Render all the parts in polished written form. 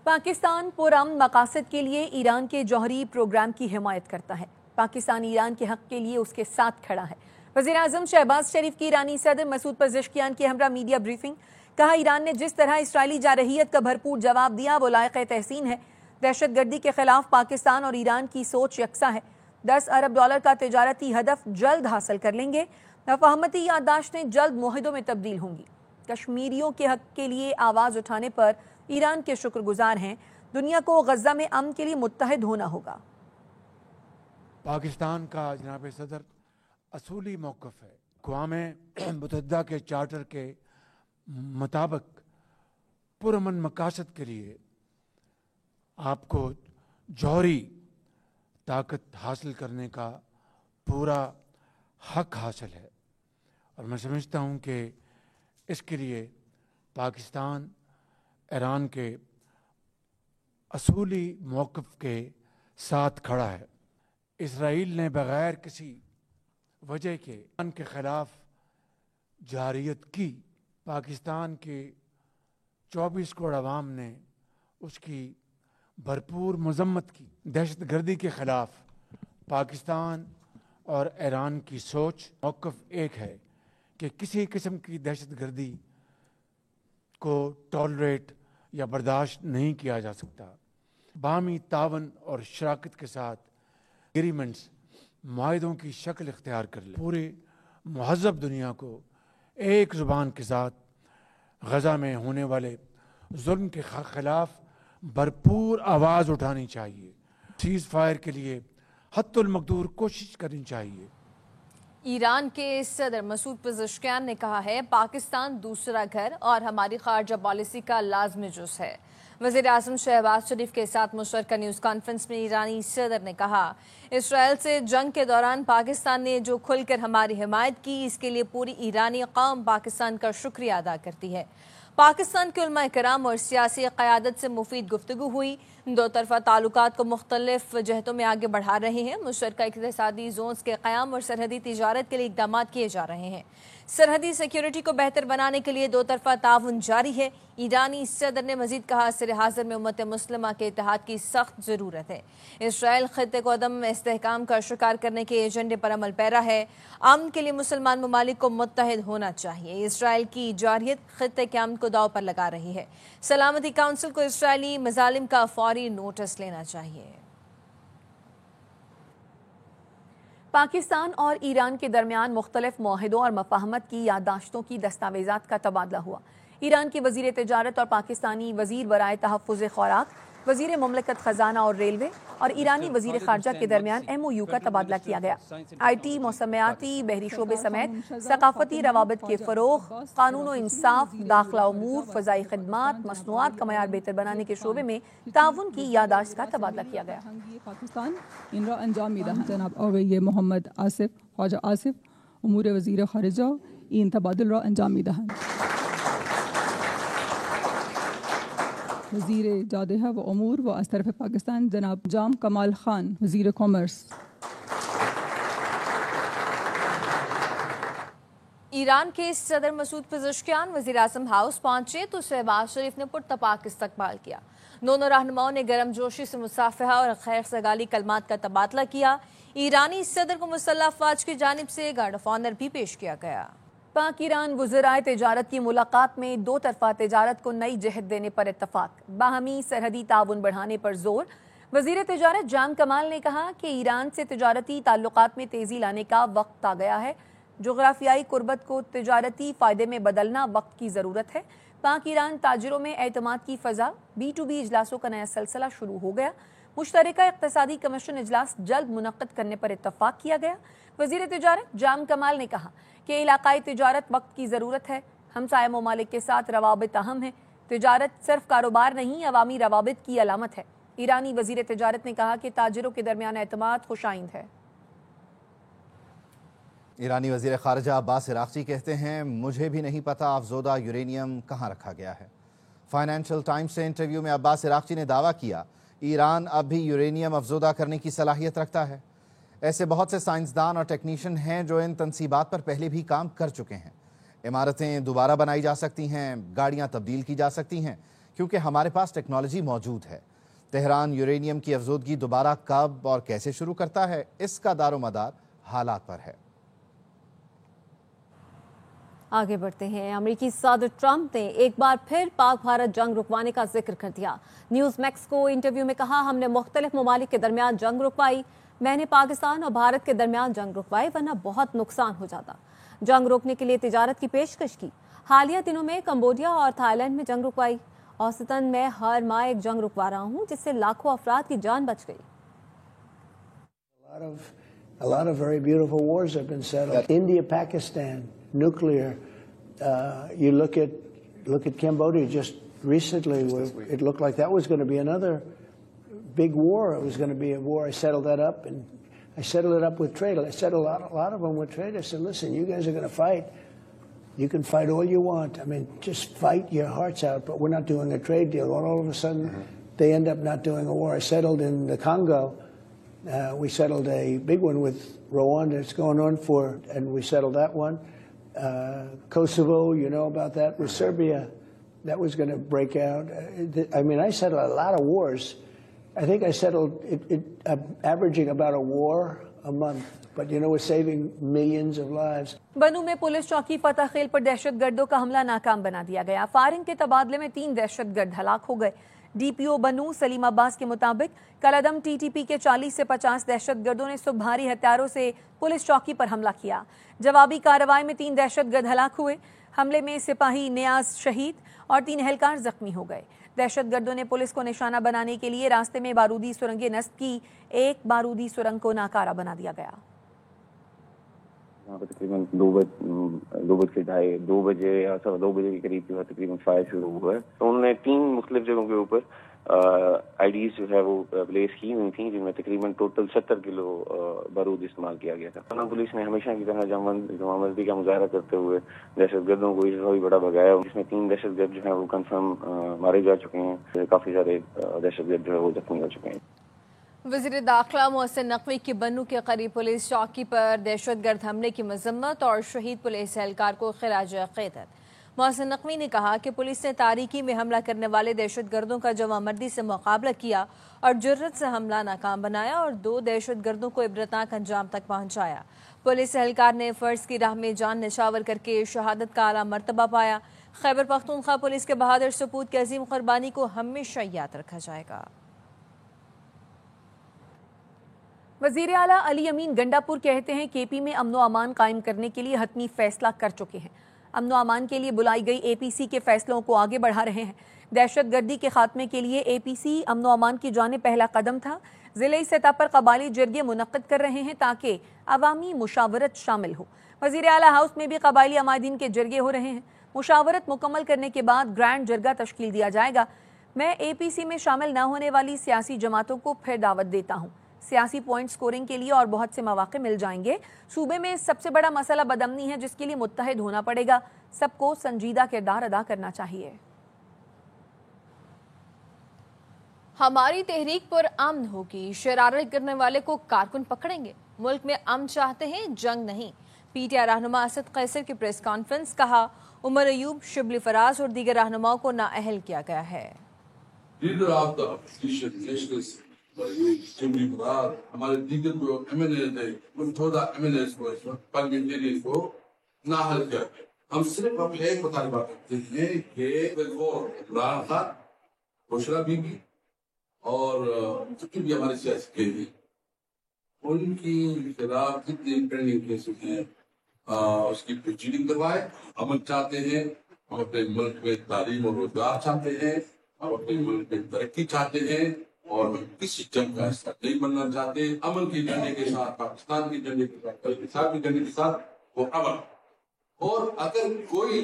پاکستان پرامن مقاصد کے لیے ایران کے جوہری پروگرام کی حمایت کرتا ہے۔ پاکستان ایران کے حق کے لیے اس کے ساتھ کھڑا ہے۔ وزیر اعظم شہباز شریف کی ایرانی صدر مسعود پزشکیان کے ہمراہ میڈیا بریفنگ۔ کہا، ایران نے جس طرح اسرائیلی جارحیت کا بھرپور جواب دیا وہ لائق تحسین ہے۔ دہشت گردی کے خلاف پاکستان اور ایران کی سوچ یکساں ہے۔ 10 ارب ڈالر کا تجارتی ہدف جلد حاصل کر لیں گے۔ مفاہمتی یادداشتیں جلد معاہدوں میں تبدیل ہوں گی۔ کشمیریوں کے حق کے لیے آواز اٹھانے پر ایران کے شکر گزار ہیں۔ دنیا کو غزہ میں امن کے لیے متحد ہونا ہوگا۔ پاکستان کا جناب صدر اصولی موقف ہے۔ اقوام متحدہ کے چارٹر کے مطابق پرامن مقاصد کے لیے آپ کو جوہری طاقت حاصل کرنے کا پورا حق حاصل ہے، اور میں سمجھتا ہوں کہ اس کے لیے پاکستان ایران کے اصولی موقف کے ساتھ کھڑا ہے۔ اسرائیل نے بغیر کسی وجہ کے ایران کے خلاف جارحیت کی۔ پاکستان کے 24 کروڑ عوام نے اس کی بھرپور مذمت کی۔ دہشت گردی کے خلاف پاکستان اور ایران کی سوچ موقف ایک ہے کہ کسی قسم کی دہشت گردی کو ٹالریٹ یا برداشت نہیں کیا جا سکتا۔ باہمی تعاون اور شراکت کے ساتھ ایگریمنٹس معاہدوں کی شکل اختیار کر لیں۔ پورے مہذب دنیا کو ایک زبان کے ساتھ غزہ میں ہونے والے ظلم کے خلاف بھرپور آواز اٹھانی چاہیے۔ سیز فائر کے لیے حتی المقدور کوشش کرنی چاہیے۔ ایران کے صدر مسعود پزشکیان نے کہا ہے، پاکستان دوسرا گھر اور ہماری خارجہ پالیسی کا لازمی جز ہے۔ وزیر اعظم شہباز شریف کے ساتھ مشترکہ نیوز کانفرنس میں ایرانی صدر نے کہا، اسرائیل سے جنگ کے دوران پاکستان نے جو کھل کر ہماری حمایت کی، اس کے لیے پوری ایرانی قوم پاکستان کا شکریہ ادا کرتی ہے۔ پاکستان کے علماء کرام اور سیاسی قیادت سے مفید گفتگو ہوئی۔ دو طرفہ تعلقات کو مختلف جہتوں میں آگے بڑھا رہے ہیں۔ مشترکہ اقتصادی زونز کے قیام اور سرحدی تجارت کے لیے اقدامات کیے جا رہے ہیں۔ سرحدی سیکیورٹی کو بہتر بنانے کے لیے دو طرفہ تعاون جاری ہے۔ ایرانی صدر نے مزید کہا، عصر حاضر میں امت مسلمہ کے اتحاد کی سخت ضرورت ہے۔ اسرائیل خطے کو عدم استحکام کا شکار کرنے کے ایجنڈے پر عمل پیرا ہے۔ امن کے لیے مسلمان ممالک کو متحد ہونا چاہیے۔ اسرائیل کی جارحیت خطے کے امن کو داؤ پر لگا رہی ہے۔ سلامتی کونسل کو اسرائیلی مظالم کا فوری نوٹس لینا چاہیے۔ پاکستان اور ایران کے درمیان مختلف معاہدوں اور مفاہمت کی یادداشتوں کی دستاویزات کا تبادلہ ہوا۔ ایران کے وزیر تجارت اور پاکستانی وزیر برائے تحفظ خوراک، وزیر مملکت خزانہ اور ریلوے اور ایرانی وزیر خارجہ کے درمیان MOU کا تبادلہ کیا گیا۔ IT، موسمیاتی، بحری شعبے سمیت ثقافتی روابط کے فروغ، قانون و انصاف، داخلہ امور، فضائی خدمات، مصنوعات کا معیار بہتر بنانے کے شعبے میں تعاون کی یادداشت کا تبادلہ کیا گیا۔ پاکستان ان را انجام میدهند جناب آقای محمد آصف خواجہ آصف امور وزیر خارجہ این تبادل را انجام میدهند۔ وزیر جادہ و امور و از طرف پاکستان جناب جام کمال خان وزیر کامرس۔ ایران کے صدر مسعود پزشکیان وزیر اعظم ہاؤس پہنچے تو شہباز شریف نے پرتپاک استقبال کیا۔ دونوں رہنماؤں نے گرم جوشی سے مصافحہ اور خیر سگالی کلمات کا تبادلہ کیا۔ ایرانی صدر کو مسلح افواج کی جانب سے گارڈ آف آنر بھی پیش کیا گیا۔ پاک ایران وزرائے تجارت کی ملاقات میں دو طرفہ تجارت کو نئی جہت دینے پر اتفاق، باہمی سرحدی تعاون بڑھانے پر زور۔ وزیر تجارت جام کمال نے کہا کہ ایران سے تجارتی تعلقات میں تیزی لانے کا وقت آ گیا ہے۔ جغرافیائی قربت کو تجارتی فائدے میں بدلنا وقت کی ضرورت ہے۔ پاک ایران تاجروں میں اعتماد کی فضا، B2B اجلاسوں کا نیا سلسلہ شروع ہو گیا۔ مشترکہ اقتصادی کمیشن اجلاس جلد منعقد کرنے پر اتفاق کیا گیا۔ وزیر تجارت جام کمال نے کہا کہ علاقائی تجارت وقت کی ضرورت ہے۔ ہمسایہ ممالک کے ساتھ روابط اہم ہیں۔ تجارت صرف کاروبار نہیں، عوامی روابط کی علامت ہے۔ ایرانی وزیر تجارت نے کہا کہ تاجروں کے درمیان اعتماد خوش آئند ہے۔ ایرانی وزیر خارجہ عباس عراقچی کہتے ہیں، مجھے بھی نہیں پتا افزودہ یورینیم کہاں رکھا گیا ہے۔ فائنینشل ٹائمز سے انٹرویو میں عباس عراقچی نے دعویٰ کیا، ایران اب بھی یورینیم افزودہ کرنے کی صلاحیت رکھتا ہے۔ ایسے بہت سے سائنسدان اور ٹیکنیشین ہیں جو ان تنصیبات پر پہلے بھی کام کر چکے ہیں۔ عمارتیں دوبارہ بنائی جا سکتی ہیں، گاڑیاں تبدیل کی جا سکتی ہیں، کیونکہ ہمارے پاس ٹیکنالوجی موجود ہے۔ تہران یورینیم کی افزودگی دوبارہ کب اور کیسے شروع کرتا ہے، اس کا دار و مدار حالات پر ہے۔ آگے بڑھتے ہیں۔ امریکی صدر ٹرمپ نے ایک بار پھر پاک بھارت جنگ رکوانے کا ذکر کر دیا۔ نیوز میکس کو انٹرویو میں کہا، ہم نے مختلف ممالک کے درمیان جنگ رکوائی، میں نے پاکستان اور بھارت کے درمیان جنگ رکوائی ورنہ بہت نقصان ہو جاتا۔ جنگ روکنے کے لیے تجارت کی پیشکش کی۔ حالیہ دنوں میں کمبوڈیا اور تھائی لینڈ میں جنگ رکوائی۔ اوسطاً میں ہر ماہ ایک جنگ رکوا رہا ہوں جس سے لاکھوں افراد کی جان بچ گئی۔ A lot of very beautiful wars have been settled. India, Pakistan, nuclear. You look at Cambodia just recently. It looked like that was going to be another big war. It was going to be a war. I settled that up, and I settled it up with trade. I settled a lot of them with trade. I said, listen, you guys are going to fight. You can fight all you want. I mean, just fight your hearts out, but we're not doing a trade deal. All of a sudden, they end up not doing a war. I settled in the Congo. We settled a big one with Rwanda. It's going on and we settled that one. Kosovo, you know about that, with Serbia. That was going to break out. I mean, I settled a lot of wars. I think I settled averaging about a war a month. But you know, we're saving millions of lives. بنو میں police چوکی فتح خیل پر دہشت گردوں کا حملہ ناکام بنا دیا گیا۔ فائرنگ کے تبادلے میں 3 دہشت گرد ہلاک ہو گئے۔ ڈی پی او بنو سلیم عباس کے مطابق کلعدم ٹی ٹی پی کے 40 سے 50 دہشت گردوں نے صبح بھاری ہتھیاروں سے پولیس چوکی پر حملہ کیا۔ جوابی کارروائی میں 3 دہشت گرد ہلاک ہوئے۔ حملے میں سپاہی نیاز شہید اور 3 اہلکار زخمی ہو گئے۔ دہشت گردوں نے پولیس کو نشانہ بنانے کے لیے راستے میں بارودی سرنگیں نصب کی۔ ایک بارودی سرنگ کو ناکارہ بنا دیا گیا۔ وہاں پہ تقریباً 2 بجے یا 2:15 بجے کے قریب جو ہے تقریباً فائر شروع ہوا ہے۔ تو انہوں نے 3 مختلف جگہوں کے اوپر آئی ڈیز جو ہے وہ پلیس کی ہوئی تھیں، جن میں تقریباً ٹوٹل 70 کلو بارود استعمال کیا گیا تھا۔ پولیس نے ہمیشہ کی طرح جمع کا مظاہرہ کرتے ہوئے دہشت گردوں کو اس بھی بڑا بھگایا، جس میں 3 دہشت گرد جو ہیں وہ کنفرم مارے جا چکے ہیں، کافی سارے دہشت گرد جو ہے وہ زخمی ہو چکے ہیں۔ وزیر داخلہ محسن نقوی کی بنو کے قریب پولیس چوکی پر دہشت گرد حملے کی مذمت اور شہید پولیس اہلکار کو خراج عقیدت۔ محسن نقوی نے کہا کہ پولیس نے تاریکی میں حملہ کرنے والے دہشت گردوں کا جواں مردی سے مقابلہ کیا اور جرت سے حملہ ناکام بنایا اور 2 دہشت گردوں کو عبرتناک انجام تک پہنچایا۔ پولیس اہلکار نے فرض کی راہ میں جان نشاور کر کے شہادت کا اعلیٰ مرتبہ پایا۔ خیبر پختونخوا پولیس کے بہادر سپوت کی عظیم قربانی کو ہمیشہ یاد رکھا جائے گا۔ وزیر اعلیٰ علی امین گنڈاپور کہتے ہیں کے پی میں امن و امان قائم کرنے کے لیے حتمی فیصلہ کر چکے ہیں۔ امن و امان کے لیے بلائی گئی اے پی سی کے فیصلوں کو آگے بڑھا رہے ہیں۔ دہشت گردی کے خاتمے کے لیے اے پی سی امن و امان کی جانب پہلا قدم تھا۔ ضلعی سطح پر قبائلی جرگے منعقد کر رہے ہیں تاکہ عوامی مشاورت شامل ہو۔ وزیر اعلیٰ ہاؤس میں بھی قبائلی عمائدین کے جرگے ہو رہے ہیں۔ مشاورت مکمل کرنے کے بعد گرینڈ جرگہ تشکیل دیا جائے گا۔ میں اے پی سی میں شامل نہ ہونے والی سیاسی جماعتوں کو پھر دعوت دیتا ہوں۔ سیاسی پوائنٹ سکورنگ کے لیے اور بہت سے مواقع مل جائیں گے۔ صوبے میں سب سے بڑا مسئلہ بدامنی ہے جس کے لیے متحد ہونا پڑے گا۔ سب کو سنجیدہ کردار ادا کرنا چاہیے۔ ہماری تحریک پر امن ہوگی، شرارت کرنے والے کو کارکن پکڑیں گے۔ ملک میں امن چاہتے ہیں، جنگ نہیں۔ پی ٹی آئی رہنما اسد قیصر کی پریس کانفرنس، کہا عمر ایوب، شبلی فراز اور دیگر رہنماؤں کو نااہل کیا گیا ہے۔ ہمارے دیگر جو ایم ایل اے تھے ان 14 ایم ایل اے پارلیمنٹرین کو نااہل کیا۔ ہم صرف ایک مطالبہ کرتے ہیں کہ عمران خان، بشرا بی بی اور جتنے بھی ہمارے سیاسی قیدی ہیں ان کی خلاف جتنے پینڈنگ کیسز ہیں اس کی پروسیڈنگ کروائے۔ امن چاہتے ہیں، ہم اپنے ملک میں تعلیم اور روزگار چاہتے ہیں، ہم اپنے ملک میں ترقی چاہتے ہیں اور ہم کسی جنگ کا حصہ نہیں بننا چاہتے۔ امن کے ایجنڈے کے ساتھ، پاکستان کے ایجنڈے کے ساتھ، پاکستان کے ایجنڈے کے ساتھ وہ امن۔ اور اگر کوئی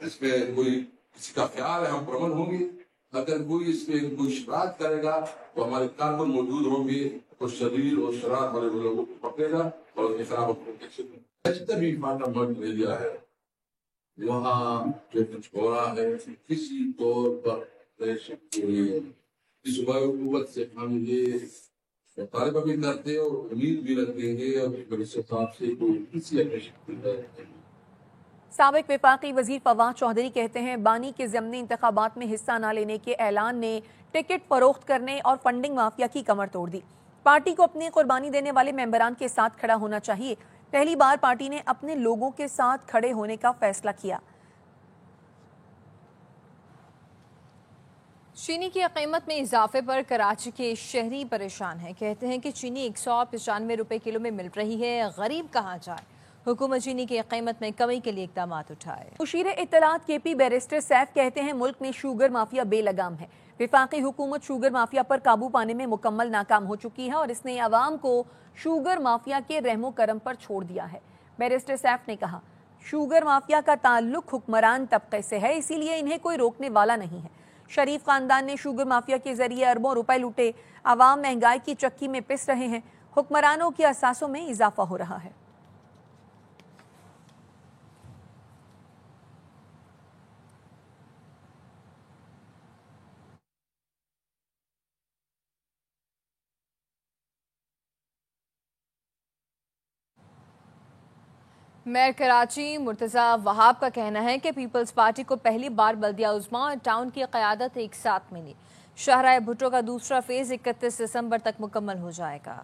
اس میں کوئی کسی کا خیال ہے ہم پرامن ہوں گے، اگر کوئی اس میں کوئی شرارت کرے گا تو ہمارے کارکن موجود ہوں گے، تو شریر اور شرارت والے لوگوں کو پکڑے گا اور اس کے خلاف جتنا بھی فاٹا مرد ایریا ہے وہاں جو کچھ ہو رہا ہے کسی طور پر اس صوبائی حکومت سے ہم یہ مطالبہ بھی کرتے اور امید بھی رکھتے ہیں اور صاحب سے کوئی کسی اپریشن سابق وفاقی وزیر فواد چودھری کہتے ہیں بانی کے ضمنی انتخابات میں حصہ نہ لینے کے اعلان نے ٹکٹ فروخت کرنے اور فنڈنگ مافیا کی کمر توڑ دی۔ پارٹی کو اپنی قربانی دینے والے ممبران کے ساتھ کھڑا ہونا چاہیے۔ پہلی بار پارٹی نے اپنے لوگوں کے ساتھ کھڑے ہونے کا فیصلہ کیا۔ چینی کی قیمت میں اضافے پر کراچی کے شہری پریشان ہیں۔ کہتے ہیں کہ چینی 195 روپے کلو میں مل رہی ہے، غریب کہاں جائے۔ حکومت چینی کی قیمت میں کمی کے لیے اقدامات اٹھائے۔ مشیر اطلاعات کے پی بیرسٹر سیف کہتے ہیں ملک میں شوگر مافیا بے لگام ہے۔ وفاقی حکومت شوگر مافیا پر قابو پانے میں مکمل ناکام ہو چکی ہے اور اس نے عوام کو شوگر مافیا کے رحم و کرم پر چھوڑ دیا ہے۔ بیرسٹر سیف نے کہا شوگر مافیا کا تعلق حکمران طبقے سے ہے، اسی لیے انہیں کوئی روکنے والا نہیں ہے۔ شریف خاندان نے شوگر مافیا کے ذریعے اربوں روپے لوٹے، عوام مہنگائی کی چکی میں پس رہے ہیں، حکمرانوں کے اثاثوں میں اضافہ ہو رہا ہے۔ میئر کراچی مرتضیٰ وہاب کا کہنا ہے کہ پیپلز پارٹی کو پہلی بار بلدیہ عظمیٰ اور ٹاؤن کی قیادت ایک ساتھ ملی۔ شاہراہ بھٹو کا دوسرا فیز 31 دسمبر تک مکمل ہو جائے گا۔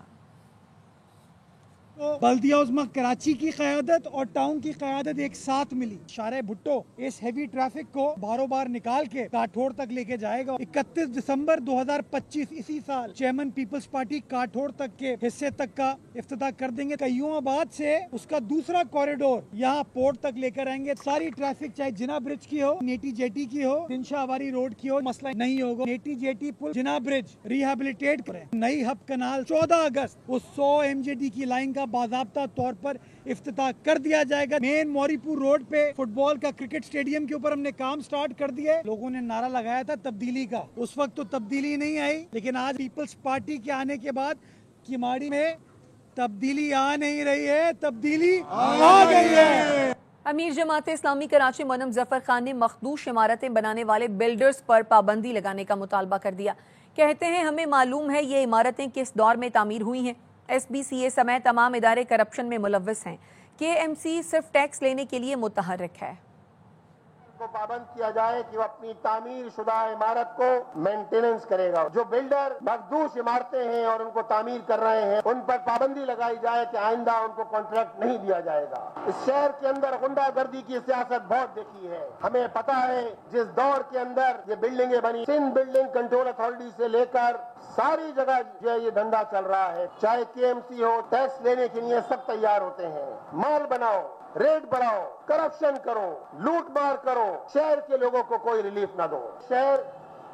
بلدیہ عظمیٰ کراچی کی قیادت اور ٹاؤن کی قیادت ایک ساتھ ملی۔ شاہراہ بھٹو اس ہیوی ٹریفک کو باروں بار نکال کے کاٹھوڑ تک لے کے جائے گا۔ 31 دسمبر 2025 اسی سال چیئرمین پیپلز پارٹی کاٹھوڑ تک کے حصے تک کا افتتاح کر دیں گے۔ کئیوں آباد سے اس کا دوسرا کوریڈور یہاں پورٹ تک لے کر آئیں گے۔ ساری ٹریفک چاہے جناح برج کی ہو، نیٹی جیٹی کی ہو، دنشا آواری روڈ کی ہو، مسئلہ نہیں ہوگا۔ نیٹی جیٹی پل جناح برج ریہیبلیٹیٹ کریں۔ نئی ہب کنال 14 اگست اس 100 MJD کی لائن کا باضابطہ طور پر افتتاح کر دیا جائے گا۔ مین موری پور روڈ پہ فٹ بال کا کرکٹ اسٹیڈیم کے اوپر ہم نے کام سٹارٹ کر دیا ہے۔ لوگوں نے نعرہ لگایا تھا تبدیلی کا، اس وقت تو تبدیلی نہیں آئی، لیکن آج پیپلز پارٹی کے آنے کے بعد کیماڑی میں تبدیلی آ نہیں رہی ہے، تبدیلی آ گئی ہے۔ امیر جماعت اسلامی کراچی مونم ظفر خان نے مخدوش عمارتیں بنانے والے بلڈرز پر پابندی لگانے کا مطالبہ کر دیا۔ کہتے ہیں ہمیں معلوم ہے یہ عمارتیں کس دور میں تعمیر ہوئی ہیں۔ SBCA سمیت تمام ادارے کرپشن میں ملوث ہیں۔ KMC صرف ٹیکس لینے کے لیے متحرک ہے۔ کو پابند کیا جائے کہ وہ اپنی تعمیر شدہ عمارت کو مینٹیننس کرے گا۔ جو بلڈر مخدوش عمارتیں ہیں اور ان کو تعمیر کر رہے ہیں ان پر پابندی لگائی جائے کہ آئندہ ان کو کانٹریکٹ نہیں دیا جائے گا۔ اس شہر کے اندر غنڈہ گردی کی سیاست بہت دیکھی ہے۔ ہمیں پتا ہے جس دور کے اندر یہ بلڈنگیں بنی، سندھ بلڈنگ کنٹرول اتھارٹی سے لے کر ساری جگہ جو ہے یہ دھندا چل رہا ہے۔ چاہے KMC ہو، ٹیکس لینے کے لیے سب تیار ہوتے ہیں۔ مال بناؤ، ریٹ بڑھاؤ، کرپشن کرو، لوٹ مار کرو، شہر کے لوگوں کو کوئی ریلیف نہ دو۔ شہر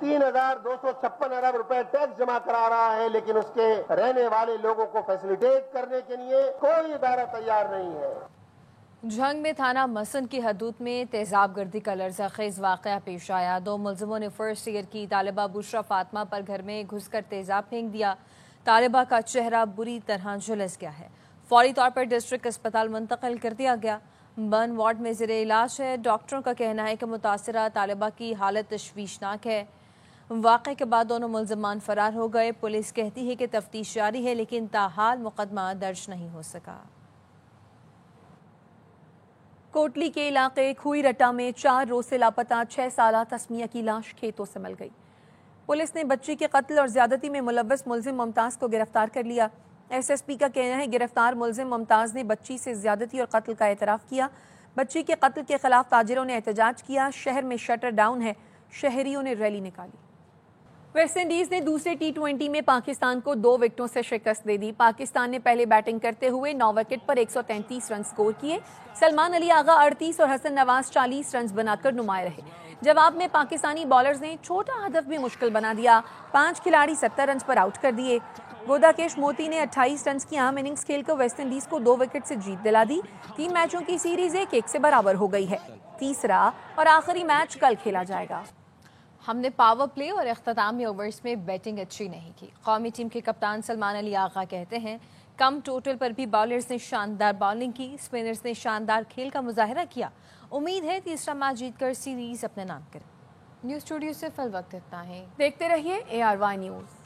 3,256 ارب روپے ٹیکس جمع کرا رہا ہے، لیکن اس کے رہنے والے لوگوں کو فیسیلیٹیٹ کرنے کے لیے کوئی ادارہ تیار نہیں ہے۔ جھنگ میں تھانہ مسن کی حدود میں تیزاب گردی کا لرزہ خیز واقعہ پیش آیا۔ 2 ملزموں نے فرسٹ ایئر کی طالبہ بشرا فاطمہ پر گھر میں گھس کر تیزاب پھینک دیا۔ طالبہ کا چہرہ بری طرح جھلس گیا ہے، فوری طور پر ڈسٹرکٹ اسپتال منتقل کر دیا گیا۔ برن وارڈ میں زیر علاج ہے۔ ڈاکٹروں کا کہنا ہے کہ متاثرہ طالبہ کی حالت تشویشناک ہے۔ واقعے کے بعد دونوں ملزمان فرار ہو گئے۔ پولیس کہتی ہے کہ تفتیش جاری ہے، لیکن تاحال مقدمہ درج نہیں ہو سکا۔ کوٹلی کے علاقے کھوئی رٹا میں 4 روز سے لاپتہ 6 سالہ تسمیہ کی لاش کھیتوں سے مل گئی۔ پولیس نے بچی کے قتل اور زیادتی میں ملوث ملزم ممتاز کو گرفتار کر لیا۔ SSP کا کہنا ہے گرفتار ملزم ممتاز نے بچی سے زیادتی اور قتل کا اعتراف کیا۔ بچی کے قتل کے خلاف تاجروں نے احتجاج کیا۔ شہر میں شٹر ڈاؤن ہے، شہریوں نے ریلی نکالی۔ ویسٹ انڈیز نے دوسرے T20 میں پاکستان کو 2 وکٹوں سے شکست دے دی۔ پاکستان نے پہلے بیٹنگ کرتے ہوئے 9 وکٹ پر 133 رن سکور کیے۔ سلمان علی آغا 38 اور حسن نواز 40 رنز بنا کر نمایاں رہے۔ جواب میں پاکستانی بالرز نے چھوٹا ہدف بھی مشکل بنا دیا۔ 5 کھلاڑی 70 رنز پر آؤٹ کر دیے۔ گوداکیش موتی نے 28 رنز کی اہم اننگز کھیل کر ویسٹ انڈیز کو 2 وکٹ سے جیت دلا دی۔ 3 میچوں کی سیریز 1-1 سے برابر ہو گئی ہے۔ تیسرا اور آخری میچ کل کھیلا جائے گا۔ ہم نے پاور پلے اور اختتامی اوورز میں بیٹنگ اچھی نہیں کی۔ قومی ٹیم کے کپتان سلمان علی آغا کہتے ہیں کم ٹوٹل پر بھی بالرز نے شاندار بالنگ کی، اسپنرز نے شاندار کھیل کا مظاہرہ کیا۔ امید ہے تیسرا میچ جیت کر سیریز اپنے نام کریں۔ نیوز اسٹوڈیو سے فی الوقت اتنا ہے۔ دیکھتے رہیے ARY نیوز۔